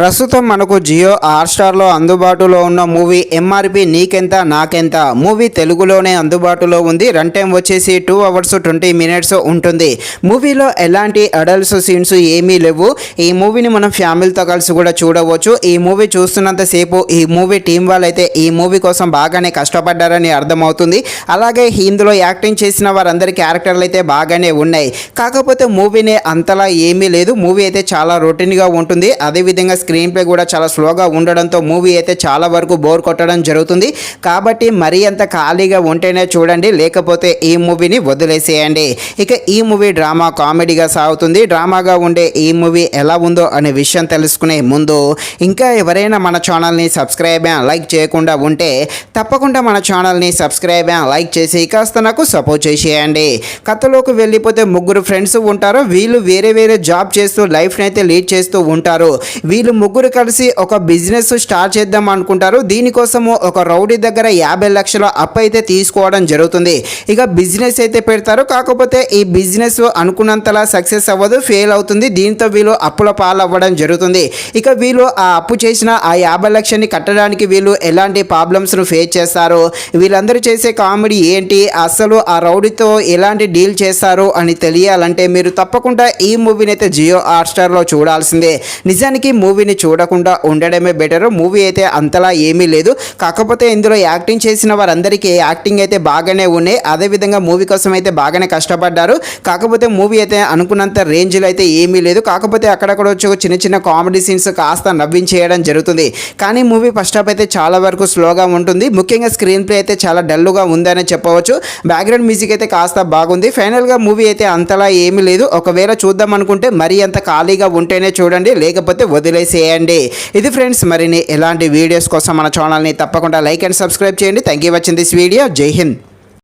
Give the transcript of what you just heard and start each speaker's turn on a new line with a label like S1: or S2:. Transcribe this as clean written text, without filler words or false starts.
S1: ప్రస్తుతం మనకు జియో హాట్‌స్టార్‌లో అందుబాటులో ఉన్న మూవీ ఎంఆర్‌పి నీకెంత నాకెంత మూవీ తెలుగులోనే అందుబాటులో ఉంది. రన్ టైం వచ్చేసి 2 అవర్స్ 20 మినిట్స్ ఉంటుంది. మూవీలో ఎలాంటి అడల్ట్స్ సీన్స్ ఏమీ లేవు. ఈ మూవీని మనం ఫ్యామిలీతో కలిసి కూడా చూడవచ్చు. ఈ మూవీ చూస్తున్నంత సేపు ఈ మూవీ టీం వాళ్ళైతే ఈ మూవీ కోసం బాగానే కష్టపడ్డారని అర్థమవుతుంది. అలాగే ఇందులో యాక్టింగ్ చేసిన వారందరి క్యారెక్టర్లు అయితే బాగానే ఉన్నాయి. కాకపోతే మూవీని అంతలా ఏమీ లేదు. మూవీ అయితే చాలా రొటీన్‌గా ఉంటుంది. అదేవిధంగా స్క్రీన్ ప్లే కూడా చాలా స్లోగా ఉండడంతో మూవీ అయితే చాలా వరకు బోర్ కొట్టడం జరుగుతుంది. కాబట్టి మరీ అంత ఖాళీగా ఉంటేనే చూడండి, లేకపోతే ఈ మూవీని వదిలేసేయండి. ఇక ఈ మూవీ డ్రామా కామెడీగా సాగుతుంది. డ్రామాగా ఉండే ఈ మూవీ ఎలా ఉందో అనే విషయం తెలుసుకునే ముందు ఇంకా ఎవరైనా మన ఛానల్ని సబ్స్క్రైబ్ లైక్ చేయకుండా ఉంటే తప్పకుండా మన ఛానల్ని సబ్స్క్రైబ్ లైక్ చేసి కాస్త నాకు సపోర్ట్ చేసేయండి. కథలోకి వెళ్ళిపోతే ముగ్గురు ఫ్రెండ్స్ ఉంటారు. వీళ్ళు వేరే వేరే జాబ్ చేస్తూ లైఫ్ని అయితే లీడ్ చేస్తూ ఉంటారు. వీళ్ళు ముగ్గురు కలిసి ఒక బిజినెస్ స్టార్ట్ చేద్దాం అనుకుంటారు. దీనికోసము ఒక రౌడీ దగ్గర 50 లక్షల అప్పు అయితే తీసుకోవడం జరుగుతుంది. ఇక బిజినెస్ అయితే పెడతారు. కాకపోతే ఈ బిజినెస్ అనుకున్నంతలా సక్సెస్ అవ్వదు, ఫెయిల్ అవుతుంది. దీంతో వీళ్ళు అప్పుల పాలవ్వడం జరుగుతుంది. ఇక వీళ్ళు ఆ అప్పు చేసిన ఆ 50 లక్షల్ని కట్టడానికి వీళ్ళు ఎలాంటి ప్రాబ్లమ్స్ను ఫేస్ చేస్తారు, వీళ్ళందరూ చేసే కామెడీ ఏంటి, అసలు ఆ రౌడీతో ఎలాంటి డీల్ చేస్తారు అని తెలియాలంటే మీరు తప్పకుండా ఈ మూవీని అయితే జియో హాట్‌స్టార్‌లో చూడాల్సిందే. నిజానికి మూవీని చూడకుండా ఉండడమే బెటర్. మూవీ అయితే అంతలా ఏమీ లేదు. కాకపోతే ఇందులో యాక్టింగ్ చేసిన వారందరికీ యాక్టింగ్ అయితే బాగానే ఉన్నాయి. అదేవిధంగా మూవీ కోసం అయితే బాగానే కష్టపడ్డారు. కాకపోతే మూవీ అయితే అనుకున్నంత రేంజ్లో అయితే ఏమీ లేదు. కాకపోతే అక్కడక్కడ వచ్చి చిన్న చిన్న కామెడీ సీన్స్ కాస్త నవ్వించేయడం జరుగుతుంది. కానీ మూవీ ఫస్ట్ హాఫ్ అయితే చాలా వరకు స్లోగా ఉంటుంది. ముఖ్యంగా స్క్రీన్ ప్లే అయితే చాలా డల్గా ఉందని చెప్పవచ్చు. బ్యాక్గ్రౌండ్ మ్యూజిక్ అయితే కాస్త బాగుంది. ఫైనల్గా మూవీ అయితే అంతలా ఏమీ లేదు. ఒకవేళ చూద్దాం అనుకుంటే మరీ అంత ఖాళీగా ఉంటేనే చూడండి, లేకపోతే వదిలేసేయండి. ఇది ఫ్రెండ్స్, మరిన్ని ఎలాంటి వీడియోస్ కోసం మన ఛానల్ని తప్పకుండా లైక్ అండ్ సబ్స్క్రైబ్ చేయండి. Thank you watching this video. జై హింద్.